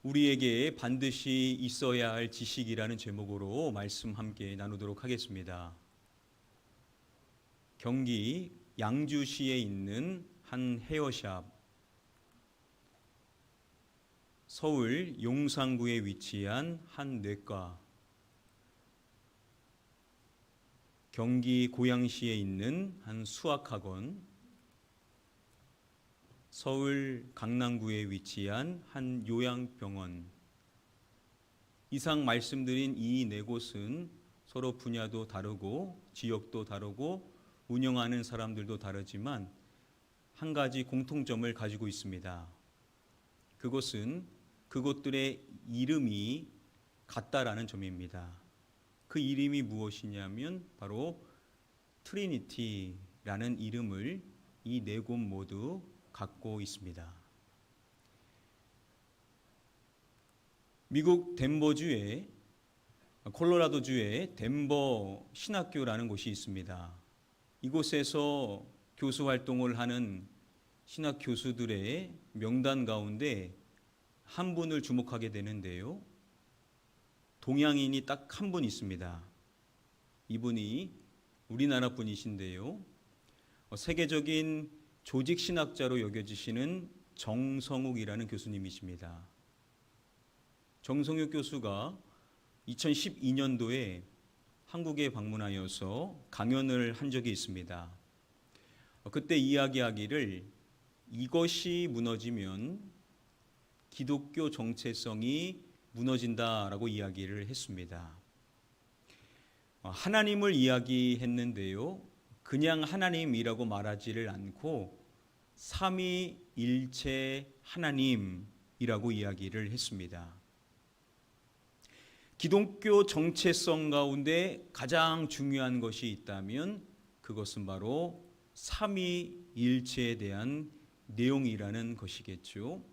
우리에게 반드시 있어야 할 지식이라는 제목으로 말씀 함께 나누도록 하겠습니다. 경기 양주시에 있는 한 헤어샵, 서울 용산구에 위치한 한 내과, 경기 고양시에 있는 한 수학학원, 서울 강남구에 위치한 한 요양병원, 이상 말씀드린 이 네 곳은 서로 분야도 다르고 지역도 다르고 운영하는 사람들도 다르지만 한 가지 공통점을 가지고 있습니다. 그것은 그곳들의 이름이 같다라는 점입니다. 그 이름이 무엇이냐면 바로 트리니티라는 이름을 이 네 곳 모두 갖고 있습니다. 미국 덴버주의 콜로라도주의 덴버 신학교라는 곳이 있습니다. 이곳에서 교수 활동을 하는 신학 교수들의 명단 가운데 한 분을 주목하게 되는데요. 동양인이 딱 한 분 있습니다. 이분이 우리나라 분이신데요. 세계적인 조직 신학자로 여겨지시는 정성욱이라는 교수님이십니다. 정성욱 교수가 2012년도에 한국에 방문하여서 강연을 한 적이 있습니다. 그때 이야기하기를 이것이 무너지면 기독교 정체성이 무너진다라고 이야기를 했습니다. 하나님을 이야기했는데요. 그냥 하나님이라고 말하지를 않고 삼위일체 하나님이라고 이야기를 했습니다. 기독교 정체성 가운데 가장 중요한 것이 있다면 그것은 바로 삼위일체에 대한 내용이라는 것이겠죠.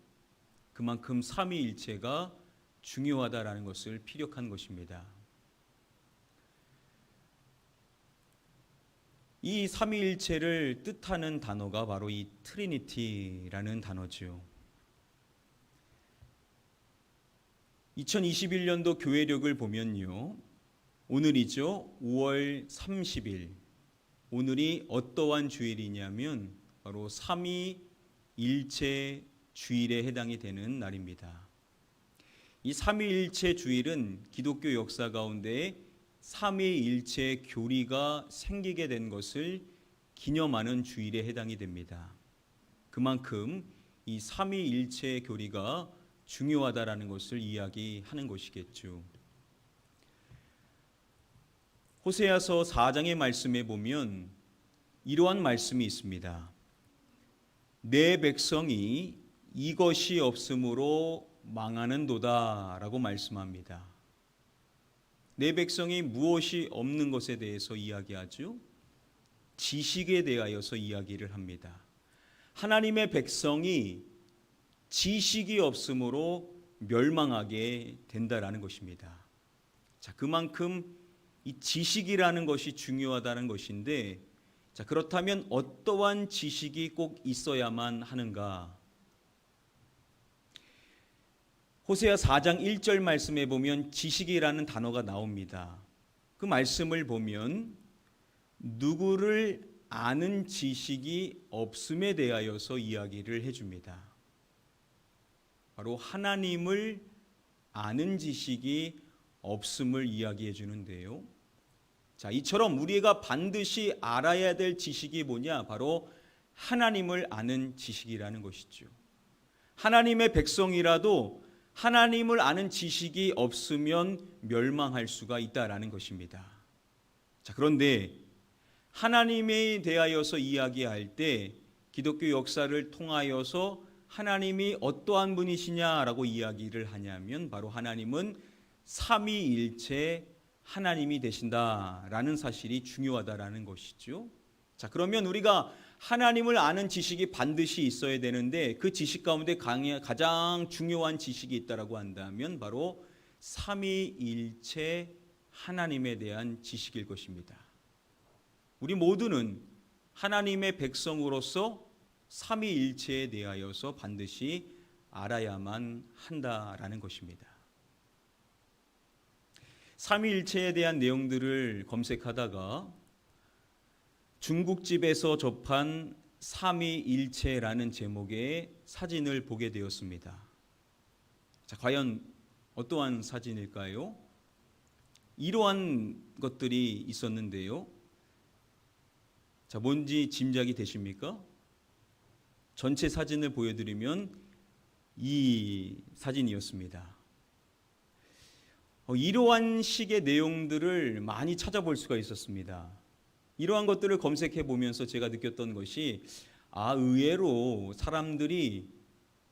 그만큼 삼위일체가 중요하다라는 것을 피력한 것입니다. 이 삼위일체를 뜻하는 단어가 바로 이 트리니티라는 단어죠. 2021년도 교회력을 보면요. 오늘이죠. 5월 30일. 오늘이 어떠한 주일이냐면 바로 삼위일체 주일에 해당이 되는 날입니다. 이 삼위일체 주일은 기독교 역사 가운데 삼위일체 교리가 생기게 된 것을 기념하는 주일에 해당이 됩니다. 그만큼 이 삼위일체 교리가 중요하다라는 것을 이야기하는 것이겠죠. 호세아서 4장의 말씀에 보면 이러한 말씀이 있습니다. 내 백성이 이것이 없으므로 망하는도다 라고 말씀합니다. 내 백성이 무엇이 없는 것에 대해서 이야기하죠? 지식에 대하여서 이야기를 합니다. 하나님의 백성이 지식이 없으므로 멸망하게 된다라는 것입니다. 자, 그만큼 이 지식이라는 것이 중요하다는 것인데, 자, 그렇다면 어떠한 지식이 꼭 있어야만 하는가? 호세아 4장 1절 말씀에 보면 지식이라는 단어가 나옵니다. 그 말씀을 보면 누구를 아는 지식이 없음에 대하여서 이야기를 해줍니다. 바로 하나님을 아는 지식이 없음을 이야기해 주는데요. 자, 이처럼 우리가 반드시 알아야 될 지식이 뭐냐? 바로 하나님을 아는 지식이라는 것이죠. 하나님의 백성이라도 하나님을 아는 지식이 없으면 멸망할 수가 있다라는 것입니다. 자, 그런데 하나님에 대하여서 이야기할 때 기독교 역사를 통하여서 하나님이 어떠한 분이시냐라고 이야기를 하냐면 바로 하나님은 삼위일체 하나님이 되신다라는 사실이 중요하다라는 것이죠. 자, 그러면 우리가 하나님을 아는 지식이 반드시 있어야 되는데 그 지식 가운데 가장 중요한 지식이 있다라고 한다면 바로 삼위일체 하나님에 대한 지식일 것입니다. 우리 모두는 하나님의 백성으로서 삼위일체에 대하여서 반드시 알아야만 한다라는 것입니다. 삼위일체에 대한 내용들을 검색하다가 중국집에서 접한 삼위일체라는 제목의 사진을 보게 되었습니다. 자, 과연 어떠한 사진일까요? 이러한 것들이 있었는데요. 자, 뭔지 짐작이 되십니까? 전체 사진을 보여드리면 이 사진이었습니다. 이러한 식의 내용들을 많이 찾아볼 수가 있었습니다. 이러한 것들을 검색해 보면서 제가 느꼈던 것이 의외로 사람들이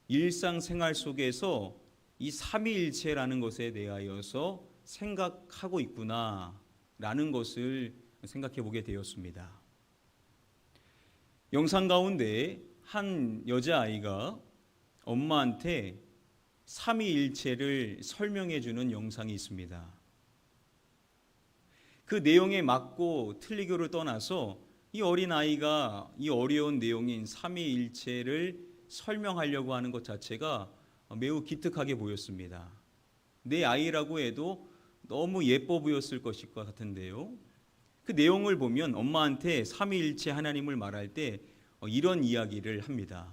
일상생활 속에서 이 삼위일체라는 것에 대하여서 생각하고 있구나라는 것을 생각해 보게 되었습니다. 영상 가운데 한 여자아이가 엄마한테 삼위일체를 설명해 주는 영상이 있습니다. 그 내용에 맞고 틀리고를 떠나서 이 어린아이가 이 어려운 내용인 삼위일체를 설명하려고 하는 것 자체가 매우 기특하게 보였습니다. 내 아이라고 해도 너무 예뻐 보였을 것일 것 같은데요. 그 내용을 보면 엄마한테 삼위일체 하나님을 말할 때 이런 이야기를 합니다.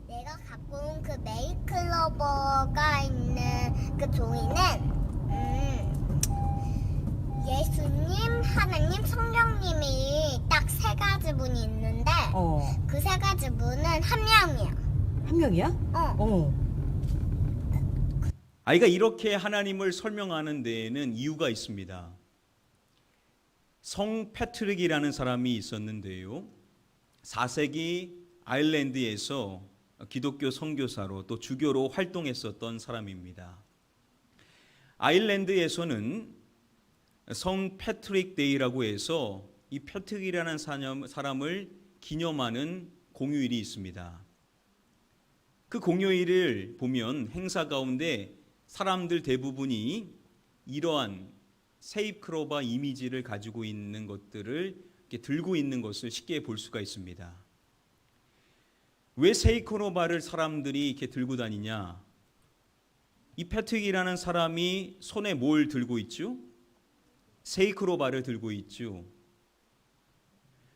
내가 갖고 온 그 메이클로버가 있는 그 종이는 예수님, 하나님, 성령님이 딱 세 가지 분이 있는데 그 세 가지 분은 한 명이야. 한 명이야? 아이가 이렇게 하나님을 설명하는 데에는 이유가 있습니다. 성 패트릭이라는 사람이 있었는데요. 4세기 아일랜드에서 기독교 선교사로 또 주교로 활동했었던 사람입니다. 아일랜드에서는 성 패트릭 데이라고 해서 이 패트릭이라는 사람을 기념하는 공휴일이 있습니다. 그 공휴일을 보면 행사 가운데 사람들 대부분이 이러한 세입크로바 이미지를 가지고 있는 것들을 이렇게 들고 있는 것을 쉽게 볼 수가 있습니다. 왜 세이크로바를 사람들이 이렇게 들고 다니냐? 이 패트릭이라는 사람이 손에 뭘 들고 있죠? 세이크로바를 들고 있죠.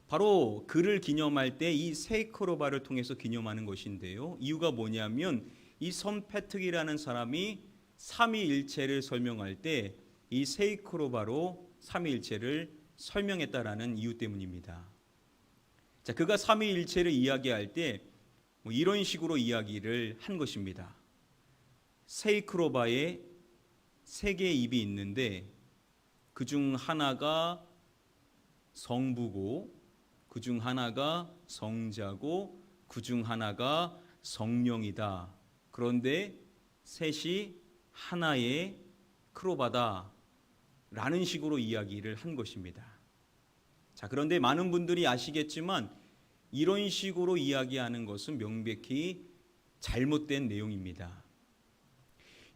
바로 그를 기념할 때 이 세이크로바를 통해서 기념하는 것인데요. 이유가 뭐냐면 이 성 패트릭이라는 사람이 삼위일체를 설명할 때 이 세이크로바로 삼위일체를 설명했다라는 이유 때문입니다. 자, 그가 삼위일체를 이야기할 때 이런 식으로 이야기를 한 것입니다. 세이크로바에 세 개의 입이 있는데 그중 하나가 성부고 그중 하나가 성자고 그중 하나가 성령이다. 그런데 셋이 하나의 크로바다 라는 식으로 이야기를 한 것입니다. 자, 그런데 많은 분들이 아시겠지만 이런 식으로 이야기하는 것은 명백히 잘못된 내용입니다.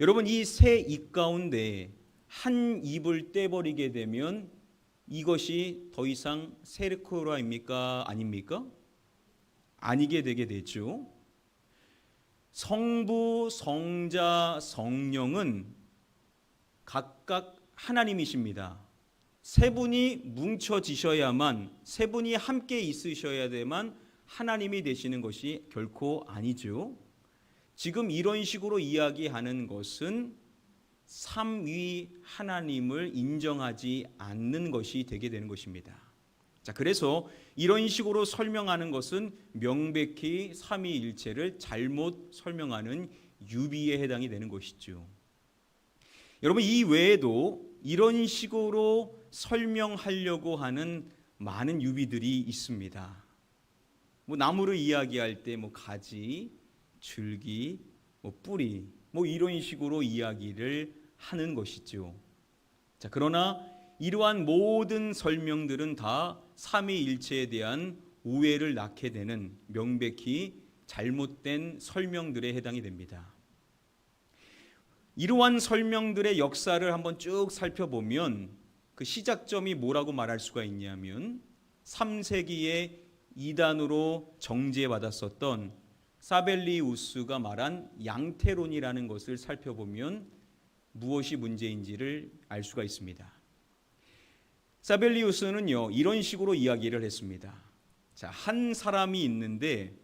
여러분, 이 세 입 가운데 한 입을 떼버리게 되면 이것이 더 이상 세이크로바입니까? 아닙니까? 아니게 되게 되죠. 성부, 성자, 성령은 각각 하나님이십니다. 세 분이 뭉쳐지셔야만, 세 분이 함께 있으셔야만 하나님이 되시는 것이 결코 아니죠. 지금 이런 식으로 이야기하는 것은 삼위 하나님을 인정하지 않는 것이 되게 되는 것입니다. 자, 그래서 이런 식으로 설명하는 것은 명백히 삼위일체를 잘못 설명하는 유비에 해당이 되는 것이죠. 여러분, 이 외에도 이런 식으로 설명하려고 하는 많은 유비들이 있습니다. 나무를 이야기할 때 가지, 줄기, 뿌리, 이런 식으로 이야기를 하는 것이죠. 자, 그러나 이러한 모든 설명들은 다 삼위일체에 대한 오해를 낳게 되는 명백히 잘못된 설명들에 해당이 됩니다. 이러한 설명들의 역사를 한번 쭉 살펴보면 그 시작점이 뭐라고 말할 수가 있냐면 3세기에 이단으로 정죄받았었던 사벨리우스가 말한 양태론이라는 것을 살펴보면 무엇이 문제인지를 알 수가 있습니다. 사벨리우스는요, 이런 식으로 이야기를 했습니다. 자, 한 사람이 있는데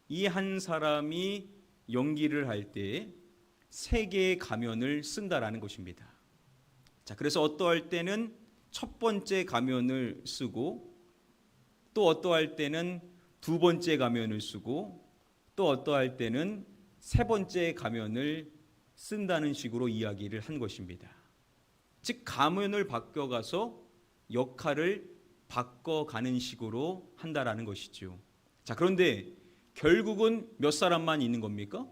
이 한 사람이 연기를 할 때 세 개의 가면을 쓴다라는 것입니다. 자, 그래서 어떠할 때는 첫 번째 가면을 쓰고 또 어떠할 때는 두 번째 가면을 쓰고 또 어떠할 때는 세 번째 가면을 쓴다는 식으로 이야기를 한 것입니다. 즉 가면을 바꿔가서 역할을 바꿔가는 식으로 한다라는 것이죠. 자, 그런데 결국은 몇 사람만 있는 겁니까?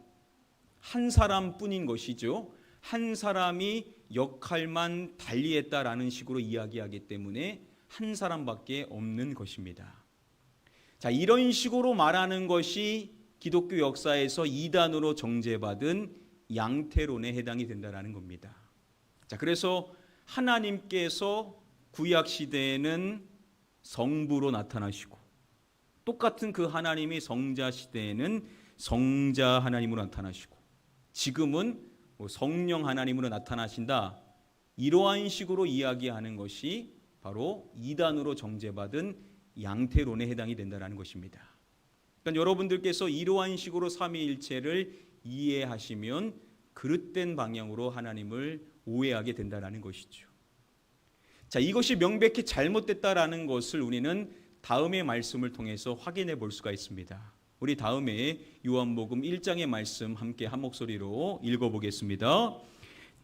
한 사람뿐인 것이죠. 한 사람이 역할만 달리했다라는 식으로 이야기하기 때문에 한 사람밖에 없는 것입니다. 자, 이런 식으로 말하는 것이 기독교 역사에서 이단으로 정죄받은 양태론에 해당이 된다라는 겁니다. 자, 그래서 하나님께서 구약 시대에는 성부로 나타나시고 똑같은 그 하나님이 성자 시대에는 성자 하나님으로 나타나시고 지금은 성령 하나님으로 나타나신다. 이러한 식으로 이야기하는 것이 바로 이단으로 정죄받은 양태론에 해당이 된다는 것입니다. 그러니까 여러분들께서 이러한 식으로 삼위일체를 이해하시면 그릇된 방향으로 하나님을 오해하게 된다는 것이죠. 자, 이것이 명백히 잘못됐다라는 것을 우리는 다음의 말씀을 통해서 확인해 볼 수가 있습니다. 우리 다음에 요한복음 1장의 말씀 함께 한 목소리로 읽어보겠습니다.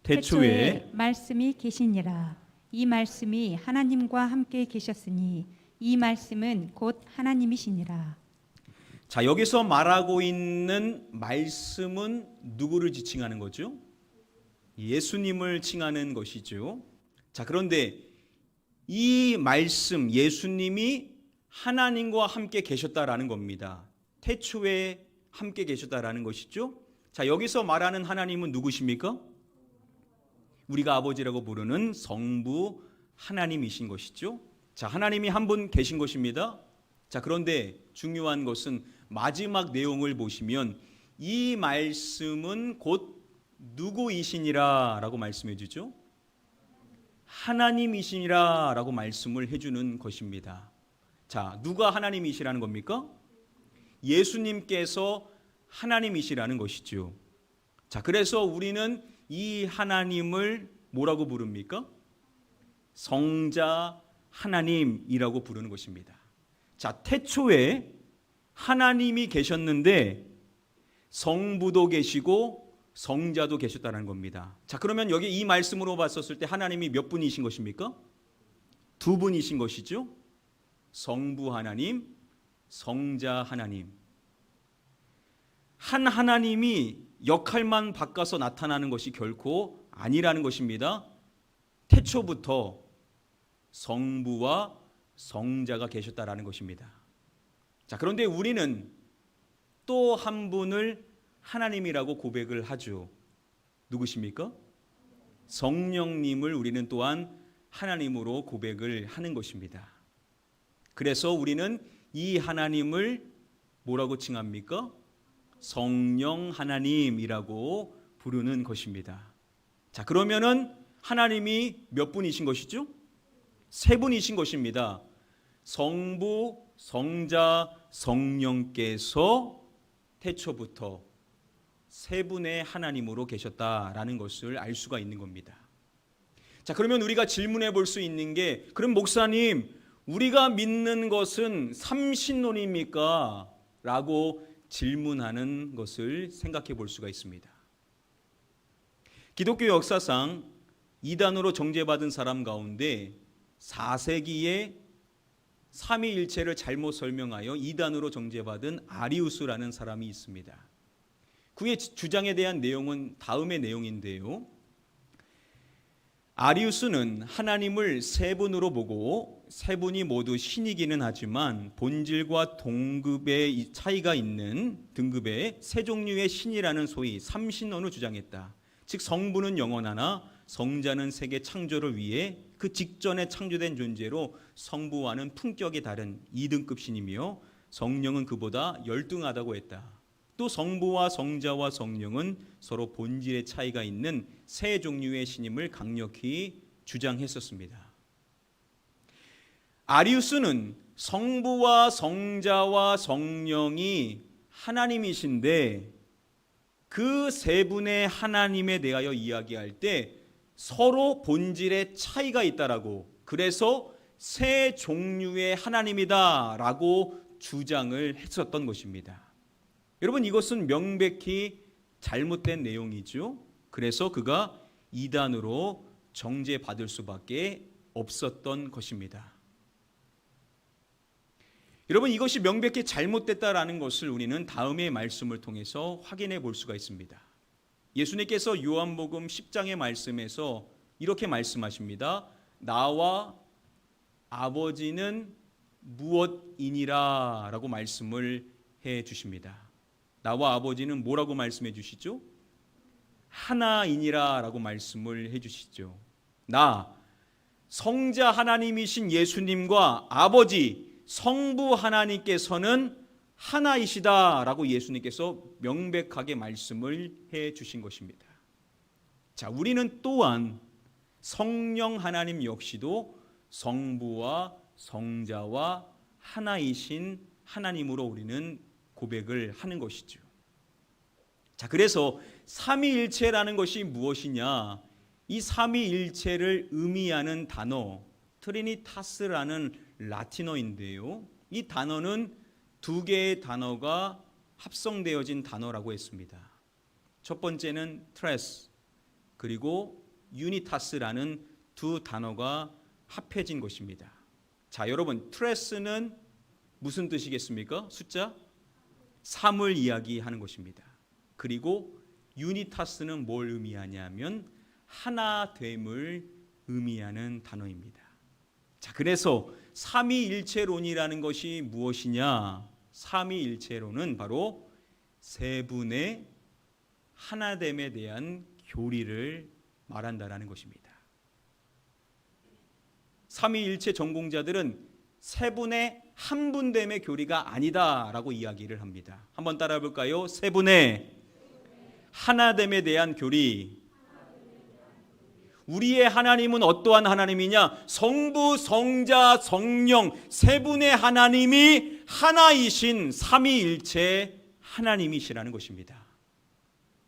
태초에 말씀이 계시니라. 이 말씀이 하나님과 함께 계셨으니 이 말씀은 곧 하나님이시니라. 자, 여기서 말하고 있는 말씀은 누구를 지칭하는 거죠? 예수님을 칭하는 것이죠. 자, 그런데 이 말씀 예수님이 하나님과 함께 계셨다라는 겁니다. 태초에 함께 계셨다라는 것이죠. 자, 여기서 말하는 하나님은 누구십니까? 우리가 아버지라고 부르는 성부 하나님이신 것이죠. 자, 하나님이 한 분 계신 것입니다. 자, 그런데 중요한 것은 마지막 내용을 보시면 이 말씀은 곧 누구이시니라 라고 말씀해 주죠. 하나님이시니라 라고 말씀을 해주는 것입니다. 자, 누가 하나님이시라는 겁니까? 예수님께서 하나님이시라는 것이죠. 자, 그래서 우리는 이 하나님을 뭐라고 부릅니까? 성자 하나님이라고 부르는 것입니다. 자, 태초에 하나님이 계셨는데 성부도 계시고 성자도 계셨다는 겁니다. 자, 그러면 여기 이 말씀으로 봤었을 때 하나님이 몇 분이신 것입니까? 두 분이신 것이죠. 성부 하나님, 성자 하나님. 한 하나님이 역할만 바꿔서 나타나는 것이 결코 아니라는 것입니다. 태초부터 성부와 성자가 계셨다라는 것입니다. 자, 그런데 우리는 또 한 분을 하나님이라고 고백을 하죠. 누구십니까? 성령님을 우리는 또한 하나님으로 고백을 하는 것입니다. 그래서 우리는 이 하나님을 뭐라고 칭합니까? 성령 하나님이라고 부르는 것입니다. 자, 그러면은 하나님이 몇 분이신 것이죠? 세 분이신 것입니다. 성부, 성자, 성령께서 태초부터 세 분의 하나님으로 계셨다라는 것을 알 수가 있는 겁니다. 자, 그러면 우리가 질문해 볼 수 있는 게, 그럼 목사님, 우리가 믿는 것은 삼신론입니까? 라고 질문하는 것을 생각해 볼 수가 있습니다. 기독교 역사상 이단으로 정죄받은 사람 가운데 4세기에 삼위일체를 잘못 설명하여 이단으로 정죄받은 아리우스라는 사람이 있습니다. 그의 주장에 대한 내용은 다음의 내용인데요. 아리우스는 하나님을 세 분으로 보고 세 분이 모두 신이기는 하지만 본질과 동급의 차이가 있는 등급의 세 종류의 신이라는 소위 삼신론을 주장했다. 즉 성부는 영원하나 성자는 세계 창조를 위해 그 직전에 창조된 존재로 성부와는 품격이 다른 2등급 신이며 성령은 그보다 열등하다고 했다. 또 성부와 성자와 성령은 서로 본질의 차이가 있는 세 종류의 신임을 강력히 주장했었습니다. 아리우스는 성부와 성자와 성령이 하나님이신데 그 세 분의 하나님에 대하여 이야기할 때 서로 본질의 차이가 있다라고, 그래서 세 종류의 하나님이다라고 주장을 했었던 것입니다. 여러분, 이것은 명백히 잘못된 내용이죠. 그래서 그가 이단으로 정죄받을 수밖에 없었던 것입니다. 여러분, 이것이 명백히 잘못됐다라는 것을 우리는 다음의 말씀을 통해서 확인해 볼 수가 있습니다. 예수님께서 요한복음 10장의 말씀에서 이렇게 말씀하십니다. 나와 아버지는 무엇이니라 라고 말씀을 해 주십니다. 나와 아버지는 뭐라고 말씀해 주시죠? 하나이니라 라고 말씀을 해 주시죠. 나, 성자 하나님이신 예수님과 아버지 성부 하나님께서는 하나이시다 라고 예수님께서 명백하게 말씀을 해 주신 것입니다. 자, 우리는 또한 성령 하나님 역시도 성부와 성자와 하나이신 하나님으로 우리는 고백을 하는 것이죠. 자, 그래서 삼위일체라는 것이 무엇이냐? 이 삼위일체를 의미하는 단어 트리니타스라는 라틴어인데요. 이 단어는 두 개의 단어가 합성되어진 단어라고 했습니다. 첫 번째는 트레스, 그리고 유니타스라는 두 단어가 합해진 것입니다. 자, 여러분, 트레스는 무슨 뜻이겠습니까? 숫자 3을 이야기하는 것입니다. 그리고 유니타스는 뭘 의미하냐면 하나됨을 의미하는 단어입니다. 자, 그래서 삼위일체론이라는 것이 무엇이냐? 삼위일체론은 바로 세 분의 하나됨에 대한 교리를 말한다라는 것입니다. 삼위일체 전공자들은 세 분의 한 분됨의 교리가 아니다라고 이야기를 합니다. 한번 따라해 볼까요? 세 분의 하나됨에 대한 교리. 우리의 하나님은 어떠한 하나님이냐? 성부, 성자, 성령 세 분의 하나님이 하나이신 삼위일체 하나님이시라는 것입니다.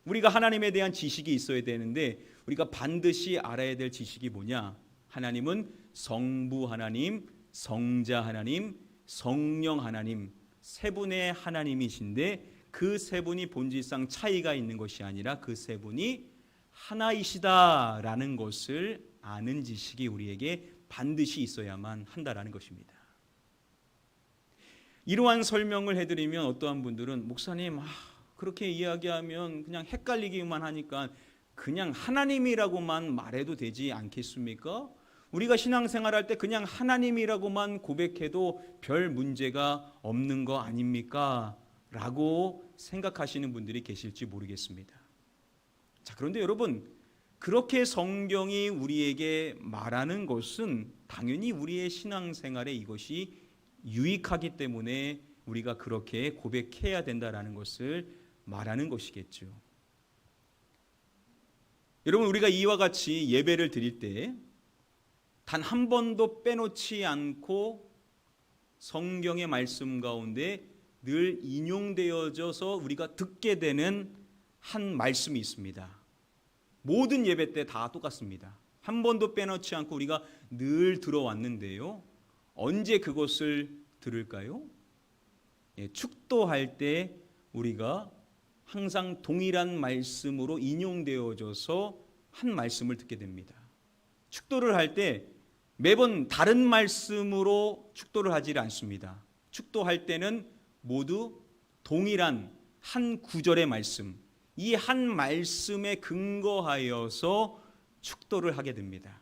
우리가 하나님에 대한 지식이 있어야 되는데 우리가 반드시 알아야 될 지식이 뭐냐? 하나님은 성부 하나님, 성자 하나님, 성령 하나님 세 분의 하나님이신데 그 세 분이 본질상 차이가 있는 것이 아니라 그 세 분이 하나이시다라는 것을 아는 지식이 우리에게 반드시 있어야만 한다라는 것입니다. 이러한 설명을 해드리면 어떠한 분들은 목사님 그렇게 이야기하면 그냥 헷갈리기만 하니까 그냥 하나님이라고만 말해도 되지 않겠습니까? 우리가 신앙생활할 때 그냥 하나님이라고만 고백해도 별 문제가 없는 거 아닙니까? 라고 생각하시는 분들이 계실지 모르겠습니다. 자, 그런데 여러분, 그렇게 성경이 우리에게 말하는 것은 당연히 우리의 신앙생활에 이것이 유익하기 때문에 우리가 그렇게 고백해야 된다라는 것을 말하는 것이겠죠. 여러분, 우리가 이와 같이 예배를 드릴 때 단 한 번도 빼놓지 않고 성경의 말씀 가운데 늘 인용되어져서 우리가 듣게 되는 한 말씀이 있습니다. 모든 예배 때 다 똑같습니다. 한 번도 빼놓지 않고 우리가 늘 들어왔는데요. 언제 그것을 들을까요? 축도할 때 우리가 항상 동일한 말씀으로 인용되어져서 한 말씀을 듣게 됩니다. 축도를 할 때 매번 다른 말씀으로 축도를 하지 않습니다. 축도할 때는 모두 동일한 한 구절의 말씀, 이 한 말씀에 근거하여서 축도를 하게 됩니다.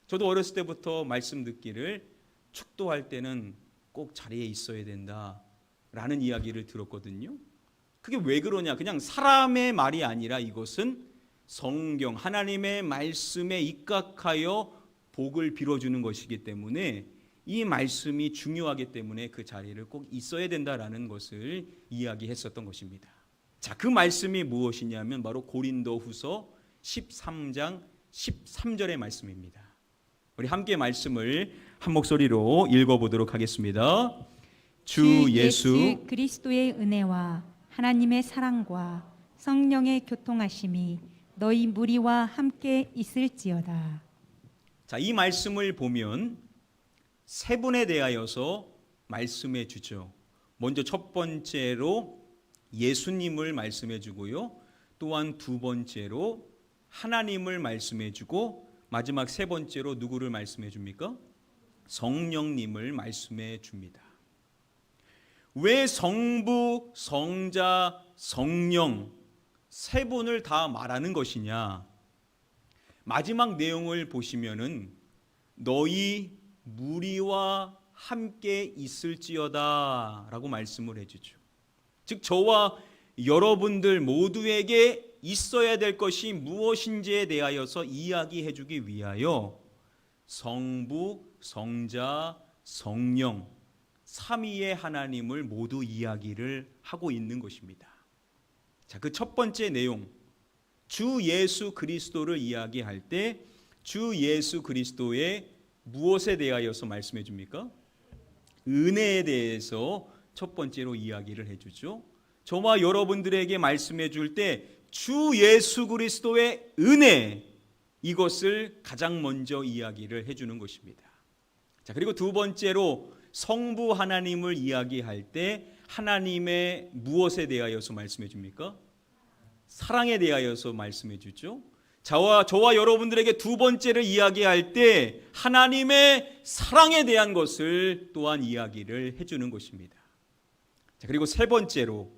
저도 어렸을 때부터 말씀 듣기를 축도할 때는 꼭 자리에 있어야 된다라는 이야기를 들었거든요. 그게 왜 그러냐? 그냥 사람의 말이 아니라 이것은 성경, 하나님의 말씀에 입각하여 복을 빌어주는 것이기 때문에 이 말씀이 중요하기 때문에 그 자리를 꼭 있어야 된다라는 것을 이야기했었던 것입니다. 자, 그 말씀이 무엇이냐면 바로 고린도후서 13장 13절의 말씀입니다. 우리 함께 말씀을 한 목소리로 읽어보도록 하겠습니다. 주 예수 그리스도의 은혜와 하나님의 사랑과 성령의 교통하심이 너희 무리와 함께 있을지어다. 자, 이 말씀을 보면 세 분에 대하여서 말씀해 주죠. 먼저 첫 번째로 예수님을 말씀해 주고요. 또한 두 번째로 하나님을 말씀해 주고 마지막 세 번째로 누구를 말씀해 줍니까? 성령님을 말씀해 줍니다. 왜 성부, 성자, 성령 세 분을 다 말하는 것이냐? 마지막 내용을 보시면은 너희 무리와 함께 있을지어다 라고 말씀을 해주죠. 즉 저와 여러분들 모두에게 있어야 될 것이 무엇인지에 대하여서 이야기해 주기 위하여 성부, 성자, 성령 삼위의 하나님을 모두 이야기를 하고 있는 것입니다. 자, 그 첫 번째 내용, 주 예수 그리스도를 이야기할 때 주 예수 그리스도의 무엇에 대하여서 말씀해 줍니까? 은혜에 대해서 첫 번째로 이야기를 해주죠. 저와 여러분들에게 말씀해 줄 때 주 예수 그리스도의 은혜, 이것을 가장 먼저 이야기를 해주는 것입니다. 자, 그리고 두 번째로 성부 하나님을 이야기할 때 하나님의 무엇에 대하여서 말씀해 줍니까? 사랑에 대하여서 말씀해 주죠. 저와 여러분들에게 두 번째를 이야기할 때 하나님의 사랑에 대한 것을 또한 이야기를 해주는 것입니다. 자, 그리고 세 번째로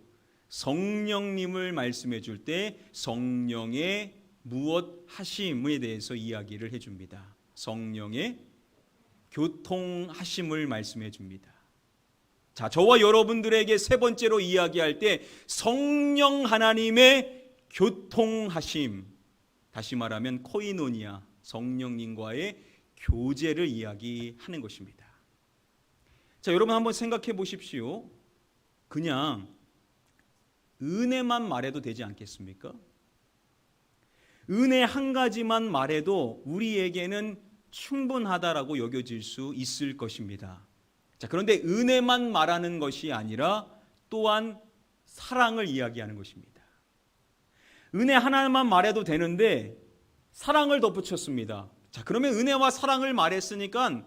성령님을 말씀해 줄 때 성령의 무엇 하심에 대해서 이야기를 해줍니다. 성령의 교통하심을 말씀해 줍니다. 자, 저와 여러분들에게 세 번째로 이야기할 때 성령 하나님의 교통하심, 다시 말하면 코이노니아, 성령님과의 교제를 이야기하는 것입니다. 자, 여러분 한번 생각해 보십시오. 그냥 은혜만 말해도 되지 않겠습니까? 은혜 한 가지만 말해도 우리에게는 충분하다라고 여겨질 수 있을 것입니다. 자, 그런데 은혜만 말하는 것이 아니라 또한 사랑을 이야기하는 것입니다. 은혜 하나만 말해도 되는데 사랑을 덧붙였습니다. 자, 그러면 은혜와 사랑을 말했으니까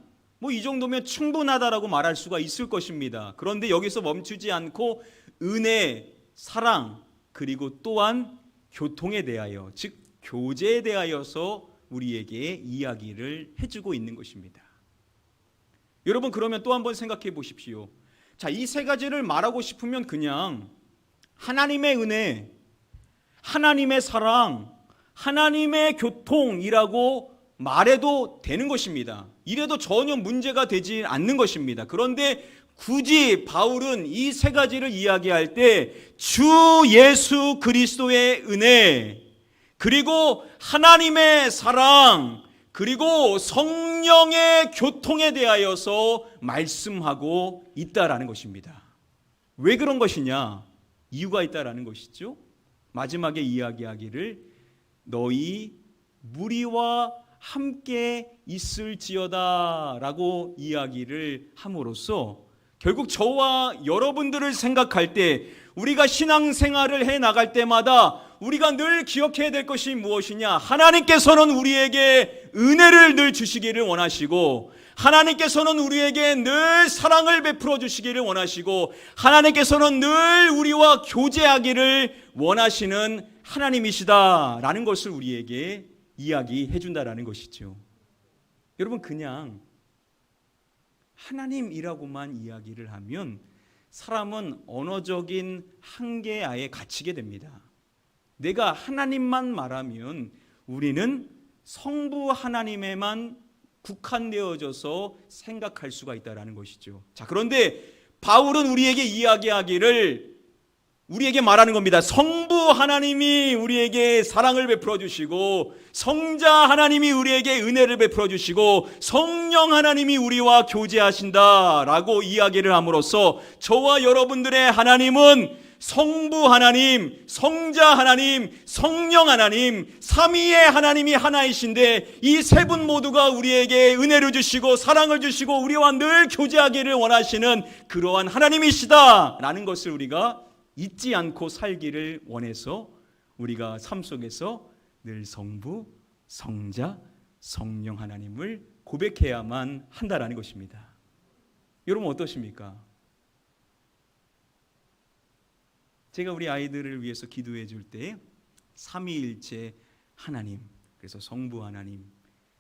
이 정도면 충분하다라고 말할 수가 있을 것입니다. 그런데 여기서 멈추지 않고 은혜, 사랑, 그리고 또한 교통에 대하여, 즉 교제에 대하여서 우리에게 이야기를 해주고 있는 것입니다. 여러분, 그러면 또 한번 생각해 보십시오. 자, 이 세 가지를 말하고 싶으면 그냥 하나님의 은혜, 하나님의 사랑, 하나님의 교통이라고 말해도 되는 것입니다. 이래도 전혀 문제가 되지 않는 것입니다. 그런데 굳이 바울은 이 세 가지를 이야기할 때 주 예수 그리스도의 은혜, 그리고 하나님의 사랑, 그리고 성령의 교통에 대하여서 말씀하고 있다라는 것입니다. 왜 그런 것이냐? 이유가 있다라는 것이죠. 마지막에 이야기하기를 너희 무리와 함께 있을지어다 라고 이야기를 함으로써 결국 저와 여러분들을 생각할 때 우리가 신앙생활을 해 나갈 때마다 우리가 늘 기억해야 될 것이 무엇이냐? 하나님께서는 우리에게 은혜를 늘 주시기를 원하시고, 하나님께서는 우리에게 늘 사랑을 베풀어 주시기를 원하시고, 하나님께서는 늘 우리와 교제하기를 원하시는 하나님이시다라는 것을 우리에게 이야기해 준다라는 것이죠. 여러분, 그냥 하나님이라고만 이야기를 하면 사람은 언어적인 한계하에 갇히게 됩니다. 내가 하나님만 말하면 우리는 성부 하나님에만 국한되어져서 생각할 수가 있다는 것이죠. 자, 그런데 바울은 우리에게 이야기하기를 우리에게 말하는 겁니다. 성부 하나님이 우리에게 사랑을 베풀어 주시고, 성자 하나님이 우리에게 은혜를 베풀어 주시고, 성령 하나님이 우리와 교제하신다라고 이야기를 함으로써 저와 여러분들의 하나님은 성부 하나님, 성자 하나님, 성령 하나님, 삼위의 하나님이 하나이신데, 이 세 분 모두가 우리에게 은혜를 주시고 사랑을 주시고 우리와 늘 교제하기를 원하시는 그러한 하나님이시다라는 것을 우리가 잊지 않고 살기를 원해서 우리가 삶 속에서 늘 성부, 성자, 성령 하나님을 고백해야만 한다라는 것입니다. 여러분 어떠십니까? 제가 우리 아이들을 위해서 기도해 줄 때 삼위일체 하나님, 그래서 성부 하나님,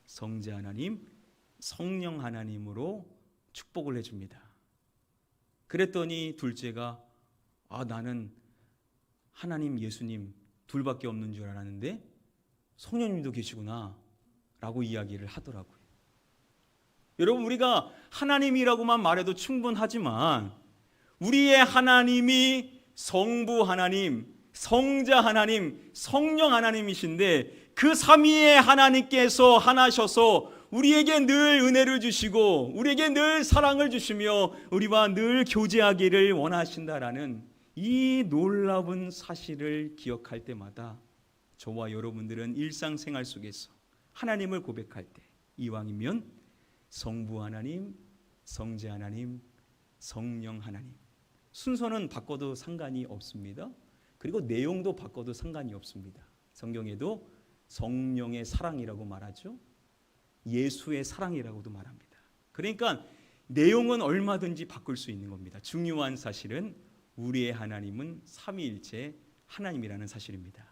성자 하나님, 성령 하나님으로 축복을 해줍니다. 그랬더니 둘째가 나는 하나님, 예수님 둘밖에 없는 줄 알았는데 성령님도 계시구나 라고 이야기를 하더라고요. 여러분, 우리가 하나님이라고만 말해도 충분하지만 우리의 하나님이 성부 하나님, 성자 하나님, 성령 하나님이신데 그 삼위의 하나님께서 하나셔서 우리에게 늘 은혜를 주시고 우리에게 늘 사랑을 주시며 우리와 늘 교제하기를 원하신다라는 이 놀라운 사실을 기억할 때마다 저와 여러분들은 일상생활 속에서 하나님을 고백할 때 이왕이면 성부 하나님, 성자 하나님, 성령 하나님, 순서는 바꿔도 상관이 없습니다. 그리고 내용도 바꿔도 상관이 없습니다. 성경에도 성령의 사랑이라고 말하죠. 예수의 사랑이라고도 말합니다. 그러니까 내용은 얼마든지 바꿀 수 있는 겁니다. 중요한 사실은 우리의 하나님은 삼위일체 하나님이라는 사실입니다.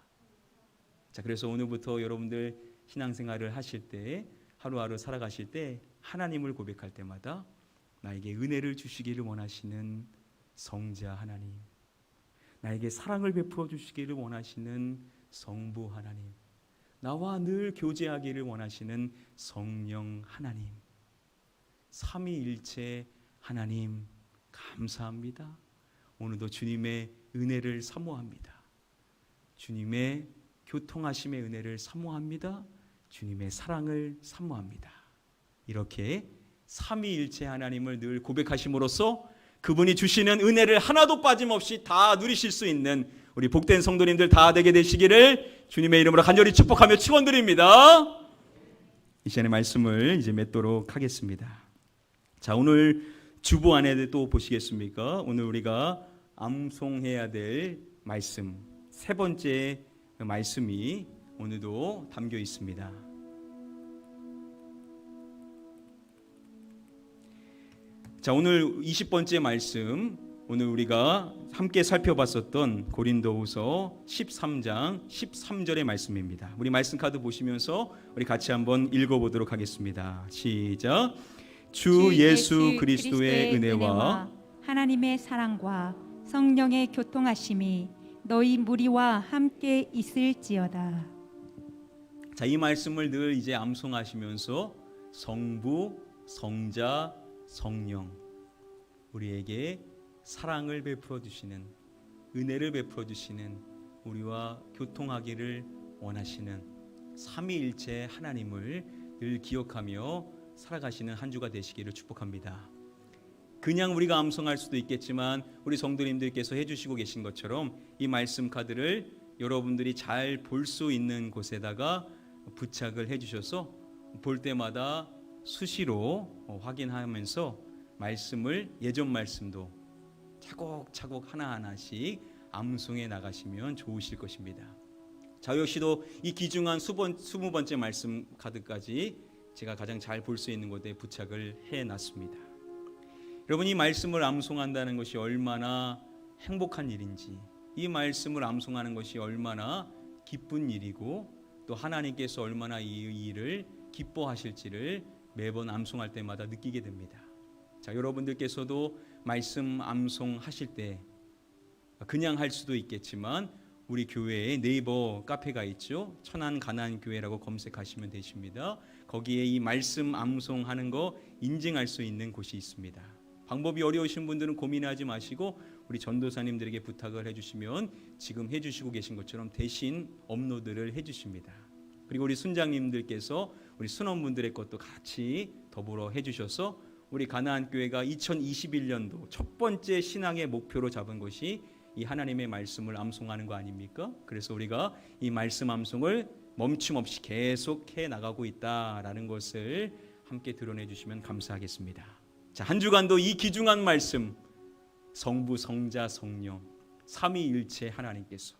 자, 그래서 오늘부터 여러분들 신앙생활을 하실 때, 하루하루 살아가실 때 하나님을 고백할 때마다 나에게 은혜를 주시기를 원하시는 성자 하나님, 나에게 사랑을 베풀어 주시기를 원하시는 성부 하나님, 나와 늘 교제하기를 원하시는 성령 하나님, 삼위일체 하나님 감사합니다. 오늘도 주님의 은혜를 사모합니다. 주님의 교통하심의 은혜를 사모합니다. 주님의 사랑을 사모합니다. 이렇게 삼위일체 하나님을 늘 고백하심으로써 그분이 주시는 은혜를 하나도 빠짐없이 다 누리실 수 있는 우리 복된 성도님들 다 되게 되시기를 주님의 이름으로 간절히 축복하며 축원드립니다. 이 시간의 말씀을 이제 맺도록 하겠습니다. 자, 오늘 주보 안에 또 보시겠습니까? 오늘 우리가 암송해야 될 말씀 세 번째 말씀이 오늘도 담겨 있습니다. 자, 오늘 20번째 말씀, 오늘 우리가 함께 살펴봤었던 고린도후서 13장 13절의 말씀입니다. 우리 말씀 카드 보시면서 우리 같이 한번 읽어보도록 하겠습니다. 시작. 주 예수 그리스도의 은혜와 하나님의 사랑과 성령의 교통하심이 너희 무리와 함께 있을지어다. 자, 이 말씀을 늘 이제 암송하시면서 성부, 성자, 성령, 우리에게 사랑을 베풀어 주시는, 은혜를 베풀어 주시는, 우리와 교통하기를 원하시는 삼위일체 하나님을 늘 기억하며 살아가시는 한 주가 되시기를 축복합니다. 그냥 우리가 암송할 수도 있겠지만 우리 성도님들께서 해주시고 계신 것처럼 이 말씀 카드를 여러분들이 잘 볼 수 있는 곳에다가 부착을 해주셔서 볼 때마다 수시로 확인하면서 말씀을, 예전 말씀도 차곡차곡 하나하나씩 암송해 나가시면 좋으실 것입니다. 저 역시도 이 귀중한 20번째 말씀 카드까지 제가 가장 잘 볼 수 있는 곳에 부착을 해놨습니다. 여러분, 이 말씀을 암송한다는 것이 얼마나 행복한 일인지, 이 말씀을 암송하는 것이 얼마나 기쁜 일이고 또 하나님께서 얼마나 이 일을 기뻐하실지를 매번 암송할 때마다 느끼게 됩니다. 자, 여러분들께서도 말씀 암송하실 때 그냥 할 수도 있겠지만 우리 교회에 네이버 카페가 있죠. 천안 가난교회라고 검색하시면 되십니다. 거기에 이 말씀 암송하는 거 인증할 수 있는 곳이 있습니다. 방법이 어려우신 분들은 고민하지 마시고 우리 전도사님들에게 부탁을 해주시면 지금 해주시고 계신 것처럼 대신 업로드를 해주십니다. 그리고 우리 순장님들께서 우리 순원분들의 것도 같이 더불어 해주셔서 우리 가나안 교회가 2021년도 첫 번째 신앙의 목표로 잡은 것이 이 하나님의 말씀을 암송하는 거 아닙니까? 그래서 우리가 이 말씀 암송을 멈춤없이 계속해 나가고 있다라는 것을 함께 드러내 주시면 감사하겠습니다. 자, 한 주간도 이 귀중한 말씀, 성부, 성자, 성령 삼위일체 하나님께서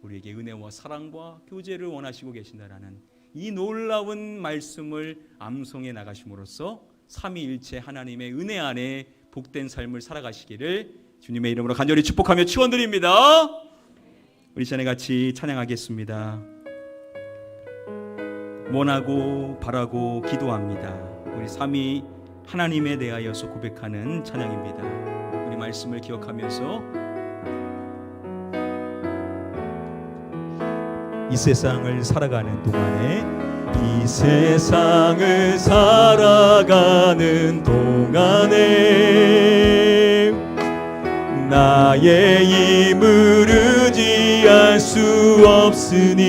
우리에게 은혜와 사랑과 교제를 원하시고 계신다라는 이 놀라운 말씀을 암송해 나가심으로써 삼위일체 하나님의 은혜 안에 복된 삶을 살아가시기를 주님의 이름으로 간절히 축복하며 축원드립니다. 우리 전에 같이 찬양하겠습니다. 원하고 바라고 기도합니다. 우리 삼위 하나님에 대하여서 고백하는 찬양입니다. 우리 말씀을 기억하면서 이 세상을 살아가는 동안에 이 세상을 살아가는 동안에 나의 힘을 의지할 수 없으니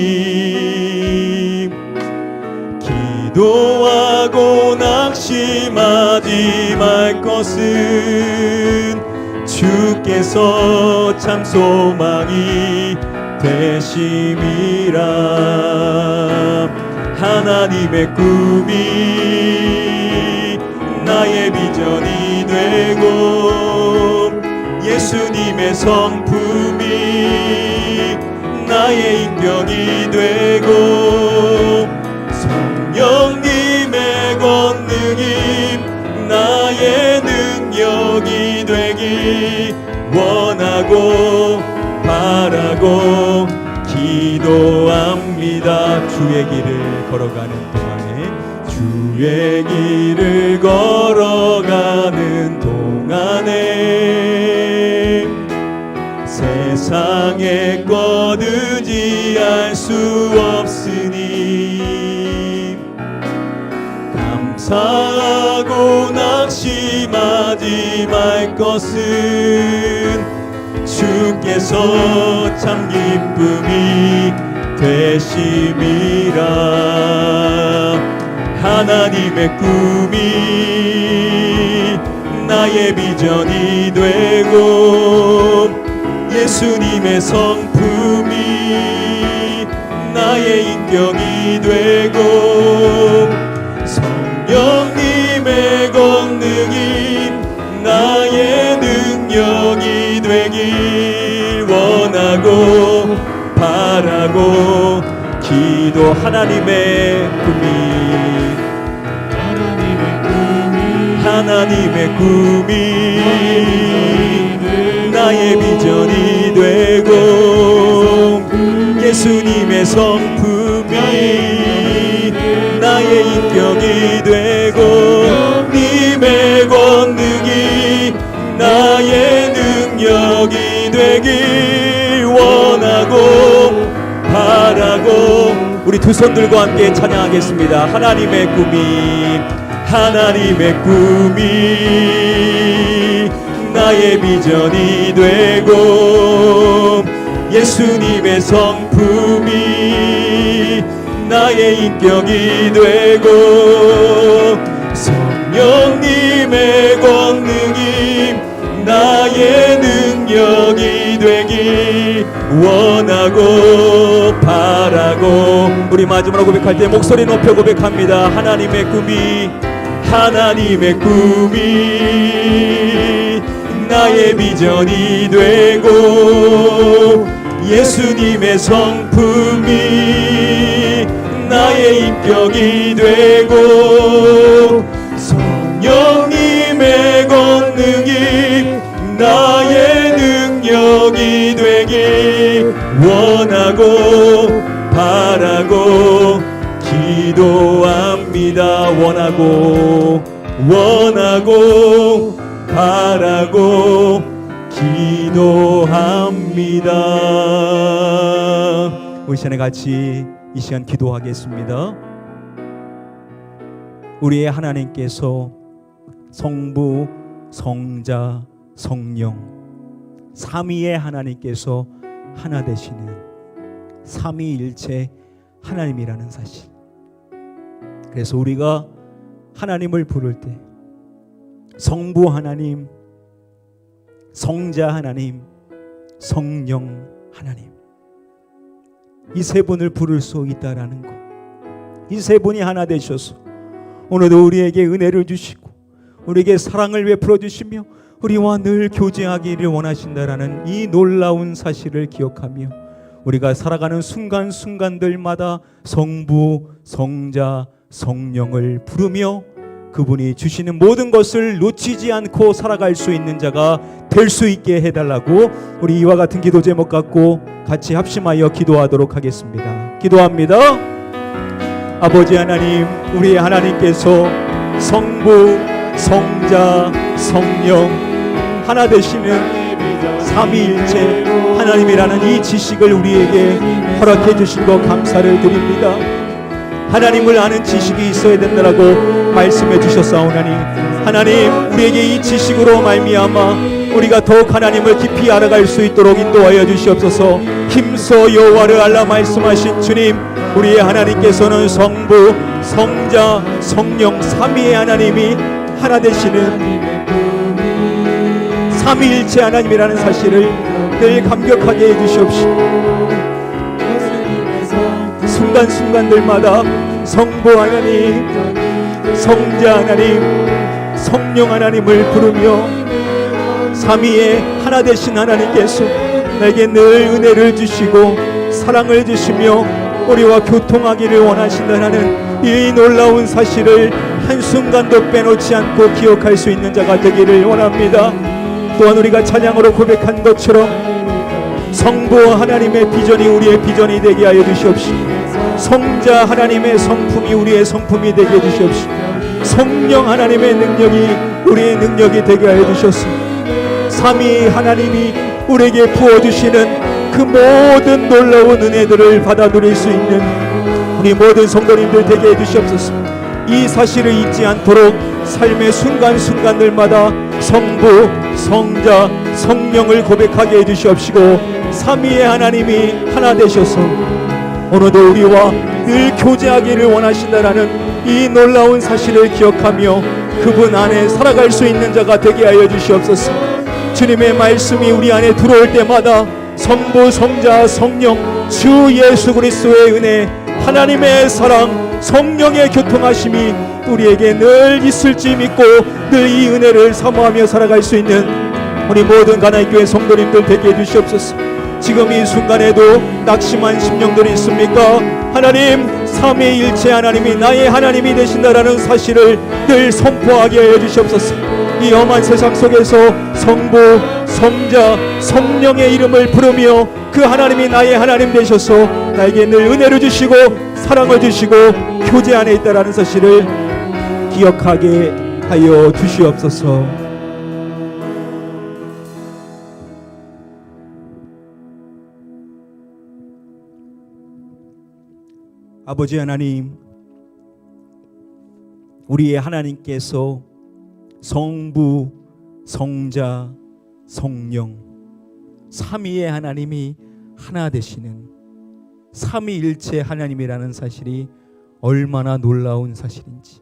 기도하고 낙심하지 말 것은 주께서 참 소망이 되심이라. 하나님의 꿈이 나의 비전이 되고 예수님의 성품이 나의 인격이 되고 성령님의 권능이 나의 능력이 되기 원하고 바라고 기도합니다. 주의 길을 걸어가는 동안에 주의 길을 걸어가는 동안에 세상의 것 의지할 수 없으니 감사하고 낙심하지 말 것은 주께서 참 기쁨이 되심이라. 하나님의 꿈이 나의 비전이 되고 예수님의 성품이 나의 인격이 되고 성령님의 권능이 나의 능력이 되길 원하고 바라고 기도. 하나님의 꿈이 나의 비전이 되고 예수님의 성품이 나의 인격이 되고 님의 권능이 나의 능력이 되길 원하고 바라고. 우리 두 손 들고 함께 찬양하겠습니다. 하나님의 꿈이 나의 비전이 되고 예수님의 성품이 나의 인격이 되고 성령님의 권능이 나의 능력이 되기 원하고 바라고. 우리 마지막으로 고백할 때 목소리 높여 고백합니다. 하나님의 꿈이 나의 비전이 되고 예수님의 성품이 나의 인격이 되고 성령님의 권능이 나의 능력이 되기 원하고 바라고 기도합니다. 원하고 바라고 기도합니다. 우리 시간에 같이 이 시간 기도하겠습니다. 우리의 하나님께서 성부, 성자, 성령 삼위의 하나님께서 하나 되시는 삼위일체 하나님이라는 사실. 그래서 우리가 하나님을 부를 때 성부 하나님, 성자 하나님, 성령 하나님, 이 세 분을 부를 수 있다라는 것, 이 세 분이 하나 되셔서 오늘도 우리에게 은혜를 주시고 우리에게 사랑을 베풀어 주시며 우리와 늘 교제하기를 원하신다라는 이 놀라운 사실을 기억하며 우리가 살아가는 순간순간들마다 성부, 성자, 성령을 부르며 그분이 주시는 모든 것을 놓치지 않고 살아갈 수 있는 자가 될 수 있게 해달라고 우리 이와 같은 기도 제목 갖고 같이 합심하여 기도하도록 하겠습니다. 기도합니다. 아버지 하나님, 우리의 하나님께서 성부, 성자, 성령 하나 되시는 삼위일체 하나님이라는 이 지식을 우리에게 허락해 주신 것 감사를 드립니다. 하나님을 아는 지식이 있어야 된다라고 말씀해 주셨사오나니 하나님, 우리에게 이 지식으로 말미암아 우리가 더욱 하나님을 깊이 알아갈 수 있도록 인도하여 주시옵소서. 힘써 여호와를 알라 말씀하신 주님, 우리의 하나님께서는 성부, 성자, 성령 삼위의 하나님이 하나 되시는 삼위일체 하나님이라는 사실을 늘 감격하게 해주시옵시고 순간순간들마다 성부 하나님, 성자 하나님, 성령 하나님을 부르며 삼위의 하나 되신 하나님께서 내게 늘 은혜를 주시고 사랑을 주시며 우리와 교통하기를 원하신다는 이 놀라운 사실을 한순간도 빼놓지 않고 기억할 수 있는 자가 되기를 원합니다. 또한 우리가 찬양으로 고백한 것처럼 성부 하나님의 비전이 우리의 비전이 되게 하여 주시옵시고 성자 하나님의 성품이 우리의 성품이 되게 해 주시옵시고 성령 하나님의 능력이 우리의 능력이 되게 하여 주셔서 삼위 하나님이 우리에게 부어주시는 그 모든 놀라운 은혜들을 받아들일 수 있는 우리 모든 성도님들 되게 해주시옵소서. 이 사실을 잊지 않도록 삶의 순간순간들마다 성부, 성자, 성령을 고백하게 해주시옵시고 삼위의 하나님이 하나 되셔서 오늘도 우리와 늘 교제하기를 원하신다라는 이 놀라운 사실을 기억하며 그분 안에 살아갈 수 있는 자가 되게 하여 주시옵소서. 주님의 말씀이 우리 안에 들어올 때마다 성부, 성자, 성령, 주 예수 그리스도의 은혜, 하나님의 사랑, 성령의 교통하심이 우리에게 늘 있을지 믿고 늘 이 은혜를 사모하며 살아갈 수 있는 우리 모든 가나이교회 성도님들 되게 해주시옵소서. 지금 이 순간에도 낙심한 심령들이 있습니까? 하나님, 삼위일체 하나님이 나의 하나님이 되신다라는 사실을 늘 선포하게 하여 주시옵소서. 이 험한 세상 속에서 성부, 성자, 성령의 이름을 부르며 그 하나님이 나의 하나님 되셔서 나에게 늘 은혜를 주시고 사랑을 주시고 교제 안에 있다라는 사실을 기억하게 하여 주시옵소서. 아버지 하나님, 우리의 하나님께서 성부, 성자, 성령 삼위의 하나님이 하나 되시는 삼위일체 하나님이라는 사실이 얼마나 놀라운 사실인지,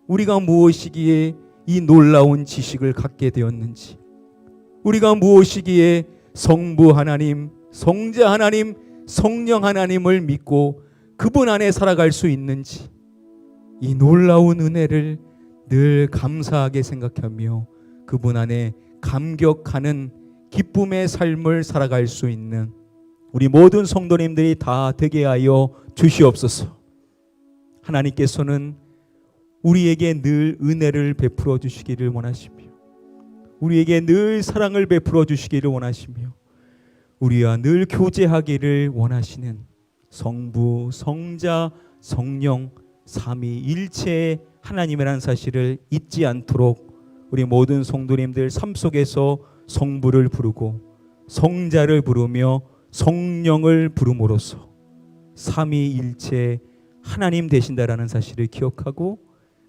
우리가 무엇이기에 이 놀라운 지식을 갖게 되었는지, 우리가 무엇이기에 성부 하나님, 성자 하나님, 성령 하나님을 믿고 그분 안에 살아갈 수 있는지, 이 놀라운 은혜를 늘 감사하게 생각하며 그분 안에 감격하는 기쁨의 삶을 살아갈 수 있는 우리 모든 성도님들이 다 되게 하여 주시옵소서. 하나님께서는 우리에게 늘 은혜를 베풀어 주시기를 원하시며 우리에게 늘 사랑을 베풀어 주시기를 원하시며 우리와 늘 교제하기를 원하시는 성부, 성자, 성령 삼위일체의 하나님이라는 사실을 잊지 않도록 우리 모든 성도님들 삶 속에서 성부를 부르고 성자를 부르며 성령을 부름으로써 삼위일체 하나님 되신다라는 사실을 기억하고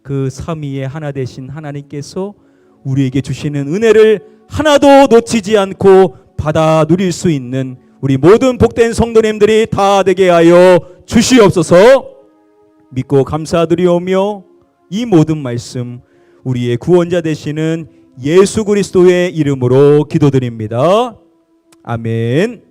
그 삼위의 하나 되신 하나님께서 우리에게 주시는 은혜를 하나도 놓치지 않고 받아 누릴 수 있는 우리 모든 복된 성도님들이 다 되게 하여 주시옵소서. 믿고 감사드리오며 이 모든 말씀 우리의 구원자 되시는 예수 그리스도의 이름으로 기도드립니다. 아멘.